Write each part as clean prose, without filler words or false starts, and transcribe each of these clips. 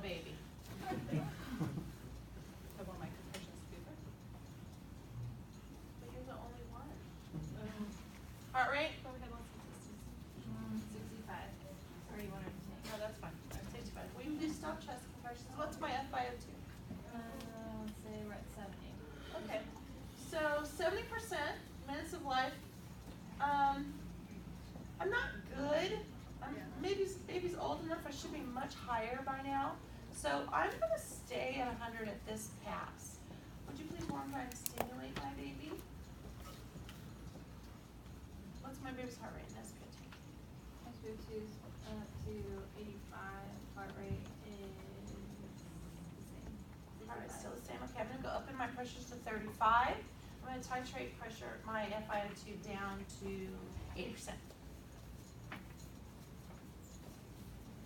baby. I want my compression scoopers. But you're the only one. Heart rate? Oh, we have lots of consistency. 65. Or you want to take? No, that's fine. 65. Will you please stop chest compressions? What's my FiO2? Let's say we're at 70. Okay. So 70% minutes of life. I'm not good. Baby's old enough. I should be much higher by now. So I'm going to stay at 100 at this pass. Would you please warm, dry, and stimulate my baby? What's my baby's heart rate in SpO2? SpO2 is up to 85. Heart rate is the same. Heart rate's still the same. Okay, I'm going to go up in my pressures to 35. I'm going to titrate my FiO2 down to 80%.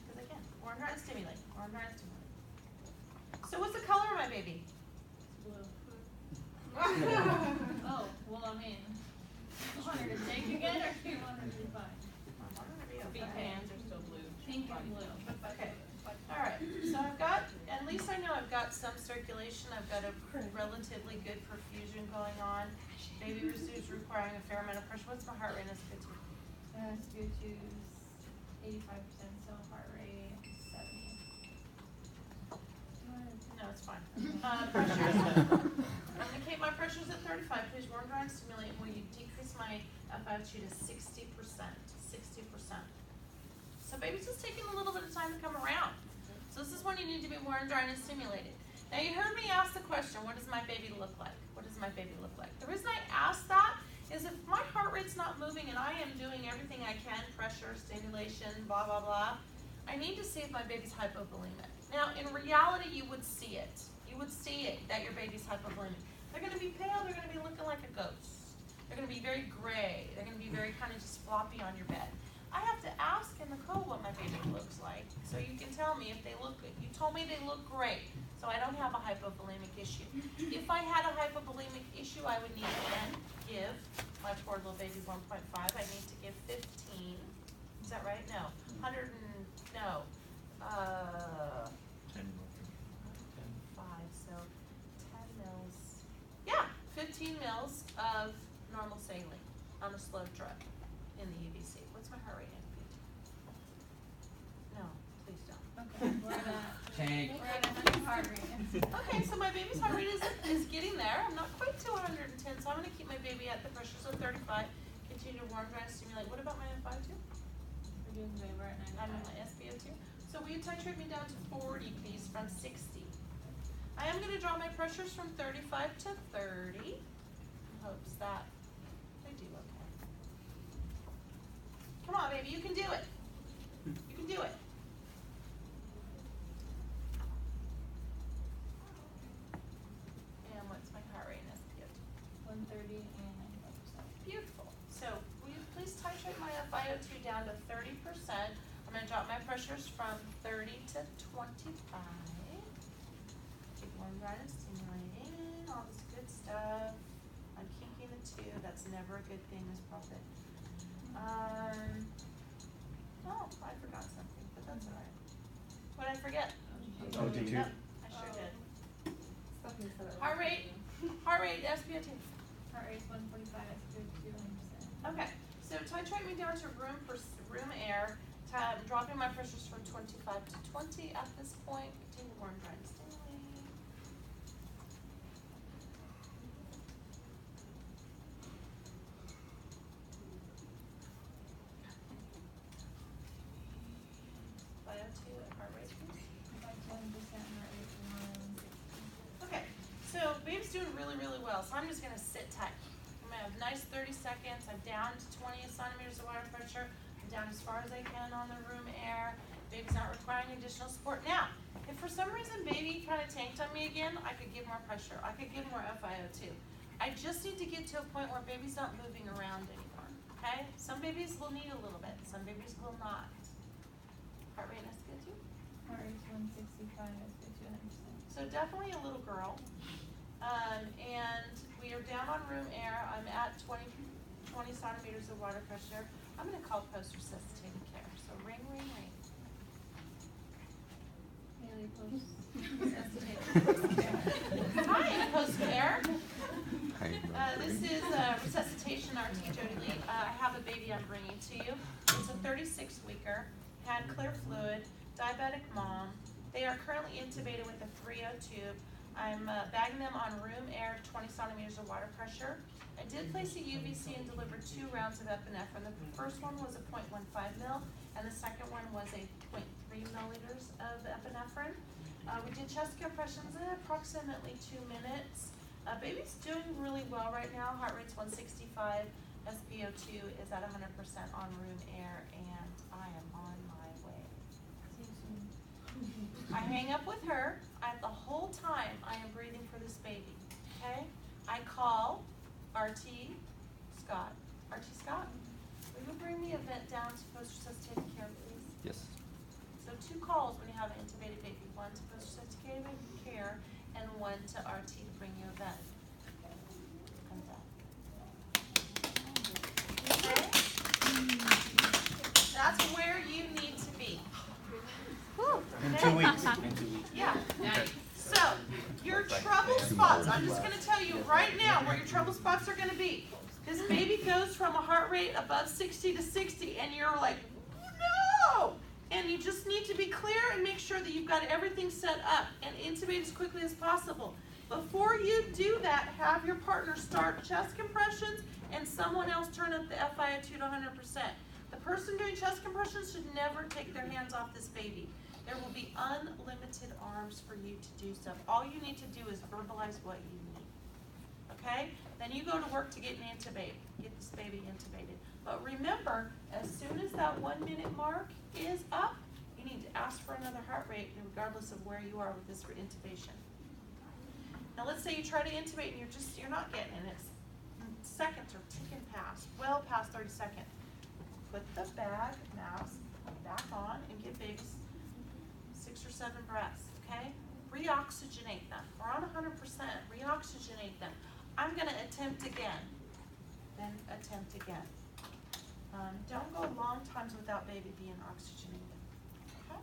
Because again, warm, dry, and stimulate. Warm, dry, and stimulate. So what's the color of my baby? Blue. Oh, well, I mean, you want her to take again, or do you want her to be fine? I want her to be Feet okay. hands are still blue. Pink and blue. Okay. All right. So I've got, at least I know I've got some circulation. I've got a relatively good perfusion going on. Baby receives requiring a fair amount of pressure. What's my heart rate in SpO2? SpO2 is 85%, so heart rate 70. No, it's fine. Pressures. I'm going to keep my pressures at 35. Please warm, dry, and stimulate. Will you decrease my FiO2 to 60%? 60%. So baby's just taking a little bit of time to come around. So this is when you need to be warm, dry, and stimulated. Now you heard me ask the question, what does my baby look like? What does my baby look like? The reason I ask that is if my heart rate's not moving and I am doing everything I can, pressure, stimulation, blah, blah, blah, I need to see if my baby's hypovolemic. Now in reality, you would see it. You would see it that your baby's hypovolemic. They're going to be pale, they're going to be looking like a ghost. They're going to be very gray. They're going to be very kind of just floppy on your bed. I have to ask in the code what my baby looks like, so you can tell me if they look good. You told me they look great, so I don't have a hypovolemic issue. If I had a hypovolemic issue, I would need to then give my poor little baby 1.5. I need to give 15. Is that right? No. 100 and, no. 10. 5, so 10 mils. Yeah, 15 mils of normal saline on a slow drug in the UVC. What's my heart rate in? No, please don't. Okay, we're at Tank. 100 heart rate. Okay, so my baby's heart rate is getting there. I'm not quite to 110, so I'm going to keep my baby at the pressures of 35. Continue to warm, dry, and stimulate. What about my FiO2? We're doing great. We're at 95. I'm in my SpO2. So will you titrate me down to 40, please, from 60? I am going to draw my pressures from 35 to 30 in hopes that they do okay. Come on, baby, you can do it. You can do it. And what's my heart rate in SpO2? 130 and 95%. Beautiful. So will you please titrate my FiO2 down to 30%? I'm going to drop my pressures from 30 to 25. Keep warm, dry, and stimulating. All this good stuff. I'm kinking the two. That's never a good thing, Miss Prophet. Oh, I forgot something, but that's all right. What did I forget? OT2. Yep, I sure did. Heart rate, SpO2. Heart rate is 145, SpO2 100%. Okay, so titrate me down to room air. I'm dropping my pressures from 25 to 20 at this point. Continue warm, dry, and stimulating. FiO2 and heart rate, please. About 10% heart rate is 160. Okay, so baby's doing really, really well. So I'm just gonna sit tight. I'm gonna have a nice 30 seconds. I'm down to 20 centimeters of water pressure. I'm down as far as I can on the room air. Baby's not requiring additional support. Now, if for some reason baby kind of tanked on me again, I could give more pressure. I could give more FiO2. I just need to get to a point where baby's not moving around anymore, okay? Some babies will need a little bit. Some babies will not. Heart rate and SpO2? Heart rate is 165, SpO2 100%. So definitely a little girl. And we are down on room air. I'm at 20 centimeters of water pressure. I'm going to call post-resuscitating care. So ring, ring, ring. Haley, post This is resuscitation RT Jody Lee. I have a baby I'm bringing to you. It's a 36-weeker, had clear fluid, diabetic mom. They are currently intubated with a 3.0 tube. I'm bagging them on room air, 20 centimeters of water pressure. I did place a UVC and delivered 2 rounds of epinephrine. The first one was a 0.15 mil, and the second one was a 0.3 milliliters of epinephrine. We did chest compressions in approximately 2 minutes. Baby's doing really well right now. Heart rate's 165. SpO2 is at 100% on room air, and I am on my way. I hang up with her. The whole time I am breathing for this baby, okay? I call RT Scott. RT Scott, will you bring me a vent down to post-resuscitated care, please? Yes. So 2 calls when you have an intubated baby. 1 to post-resuscitated care and 1 to RT to bring you a vent. Okay? That's where you need to be. In Okay? 2 weeks. Yeah. Okay. So, your trouble spots, I'm just going to tell you right now where your trouble spots are going to be. This baby goes from a heart rate above 60 to 60, and you're like, no! And you just need to be clear and make sure that you've got everything set up and intubate as quickly as possible. Before you do that, have your partner start chest compressions and someone else turn up the FiO2 to 100%. The person doing chest compressions should never take their hands off this baby. There will be unlimited arms for you to do stuff. All you need to do is verbalize what you need. Okay? Then you go to work to get an intubate. Get this baby intubated. But remember, as soon as that 1 minute mark is up, you need to ask for another heart rate regardless of where you are with this intubation. Now let's say you try to intubate and you're not getting it. It's seconds are ticking past, well past 30 seconds. Put the bag mask back on and give babies 6 or 7 breaths, okay? Reoxygenate them. We're on 100%. Reoxygenate them. I'm going to attempt again. Then attempt again. Don't go long times without baby being oxygenated. Okay?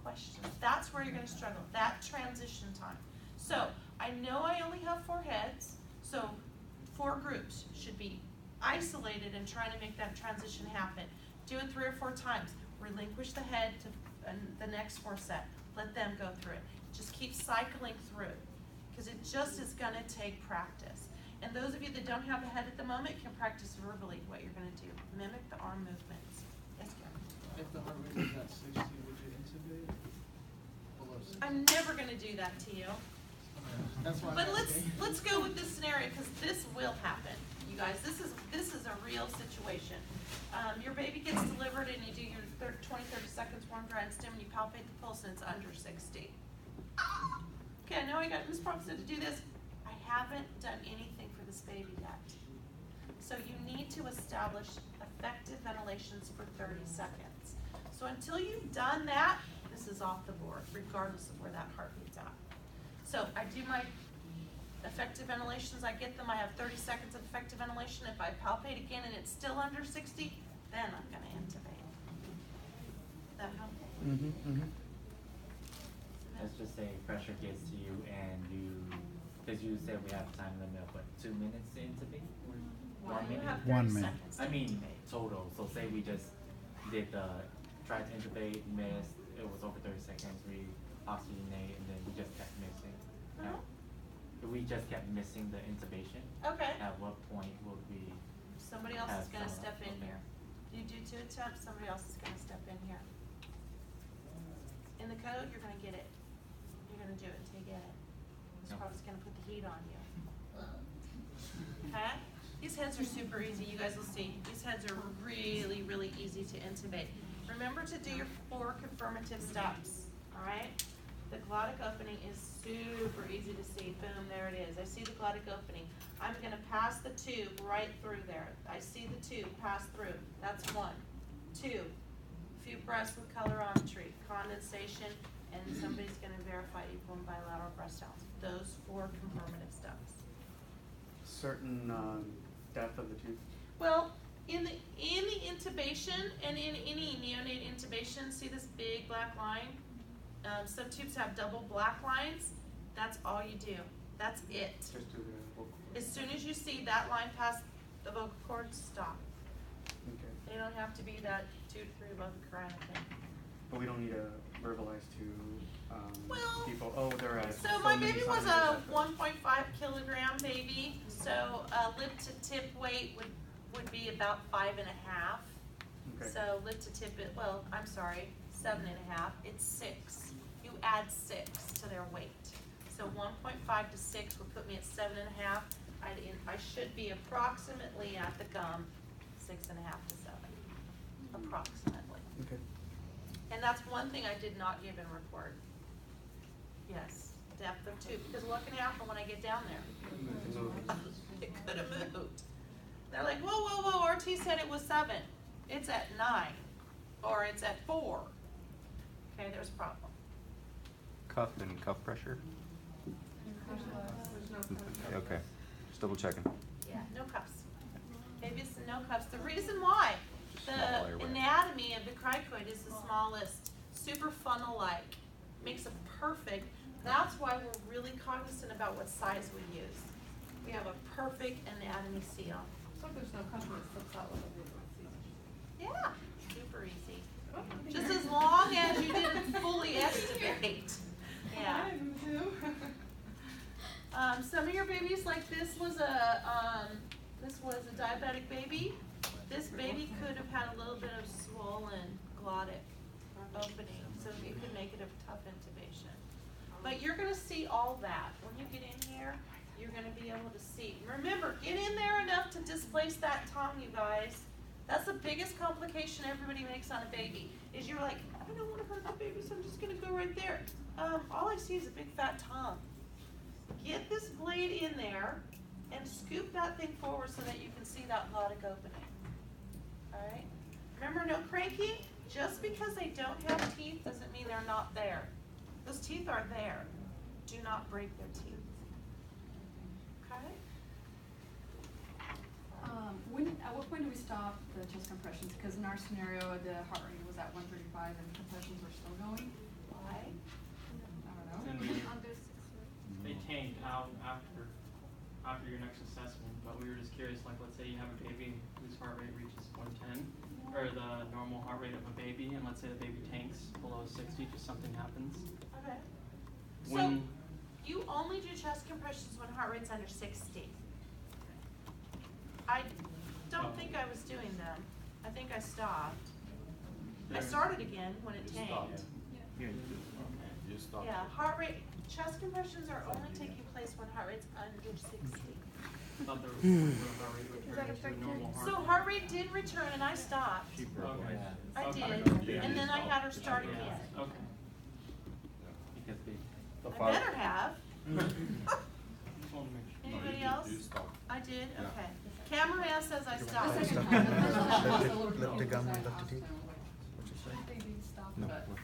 Questions? That's where you're going to struggle. That transition time. So I know I only have 4 heads, so 4 groups should be isolated and trying to make that transition happen. Do it 3 or 4 times. Relinquish the head to the next 4 set. Let them go through it. Just keep cycling through because it just is going to take practice. And those of you that don't have a head at the moment can practice verbally what you're going to do. Mimic the arm movements. Yes, Karen? If the heart rate is at 60, would you intubate? Below 60? I'm never going to do that to you. That's why But I'm let's asking. go with this scenario because this will happen, you guys. This is a real situation. Your baby gets delivered and you do your 20-30 seconds warm, dry, and stim, and you palpate the pulse and it's under 60. Okay, I know I got Ms. Prophet to do this. I haven't done anything for this baby yet. So you need to establish effective ventilations for 30 seconds. So until you've done that, this is off the board, regardless of where that heartbeat's at. So I do my effective ventilations, I get them, I have 30 seconds of effective ventilation. If I palpate again and it's still under 60, then I'm gonna intubate. That help? Let's just say pressure gets to you and because you said we have time limit of what, 2 minutes to intubate? Well, you have 1 30 minute. seconds to I mean intubate. total, so say we just did tried to intubate, missed, it was over 30 seconds, we oxygenate, and then we just kept missing. Uh-huh. If we just kept missing the intubation, Okay, at what point would we? somebody else is gonna Have step in someone, here. You do 2 attempts, somebody else is gonna step in here. In the code, you're gonna get it. You're gonna do it until you get it. This Okay. probably gonna put the heat on you. Okay? These heads are super easy, you guys will see. These heads are really, really easy to intubate. Remember to do your 4 confirmative steps, alright? The glottic opening is super easy to see. Boom, there it is. I see the glottic opening. I'm gonna pass the tube right through there. I see the tube pass through. That's 1. 2, few breaths with colorimetry, condensation, and somebody's gonna verify equal and bilateral breath sounds. Those 4 confirmative steps. Certain depth of the tube. Well, in the intubation and in any neonate intubation, see this big black line? Some tubes have double black lines. That's all you do. That's it. Just do the vocal cord. As soon as you see that line past the vocal cord, stop. Okay. They don't have to be that 2 to 3 above the cry thing. But we don't need to verbalize to Well, people, oh, they're at So my many baby was a centimeters. 1.5 kilogram baby, so lip to tip weight would be about 5.5. Okay. So lip to tip it, well, I'm sorry, 7.5, it's 6. You add 6 to their weight. So 1.5 to 6 would put me at 7.5. I should be approximately at the gum, 6.5 to 7, approximately. Okay. And that's one thing I did not give in report. Yes, depth of tube, because what can happen when I get down there? It could have moved. They're like, whoa, whoa, whoa, RT said it was 7. It's at 9, or it's at 4. Okay, there's a problem. Cuff and cuff pressure? Okay, just double checking. Yeah, no cuffs. Babies, no cuffs. The reason why, Just small the airway. anatomy of the cricoid is the smallest, super funnel-like, makes it perfect. That's why we're really cognizant about what size we use. We have a perfect anatomy seal. So there's no customer that slips out with a big Yeah, super easy. Just as long as you didn't fully estimate. Yeah. Some of your babies, like this was a diabetic baby. This baby could have had a little bit of swollen glottic opening, so you could make it a tough intubation. But you're gonna see all that. When you get in here, you're gonna be able to see. Remember, get in there enough to displace that tongue, you guys. That's the biggest complication everybody makes on a baby, is you're like, I don't wanna hurt the baby, so I'm just gonna go right there. All I see is a big fat tongue. Get this blade in there and scoop that thing forward so that you can see that glottic opening. Alright? Remember, no cranky. Just because they don't have teeth doesn't mean they're not there. Those teeth are there. Do not break their teeth. Okay? At what point do we stop the chest compressions? Because in our scenario, the heart rate was at 135 and the compressions were still going. Why? I don't know. And we, Under 6 weeks. they tanked out after your next assessment, but we were just curious, like, let's say you have a baby whose heart rate reaches 110, or the normal heart rate of a baby, and let's say the baby tanks below 60, just something happens. Okay. So, When, you only do chest compressions when heart rate's under 60. I don't think I was doing them. I think I stopped. I started again when it tanked. You stop. Yeah, heart rate, chest compressions are only taking place when heart rate's under 60. I thought there was some sort of heart rate returning to a normal heart So rate. heart rate did return and I stopped. Okay. I Okay. did, and then I had her start Yeah, again. okay. Because they, I better have. Just wanted to make sure. Anybody You else? stop. I did, Yeah. okay. Cameraman says I The stopped. second time, the first time was a little bit Let the gum and let the off, teeth. so What you say? I think we stopped, no, but, we're-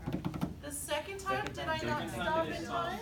okay. The second time, did I not Second time stop they in did stop. time?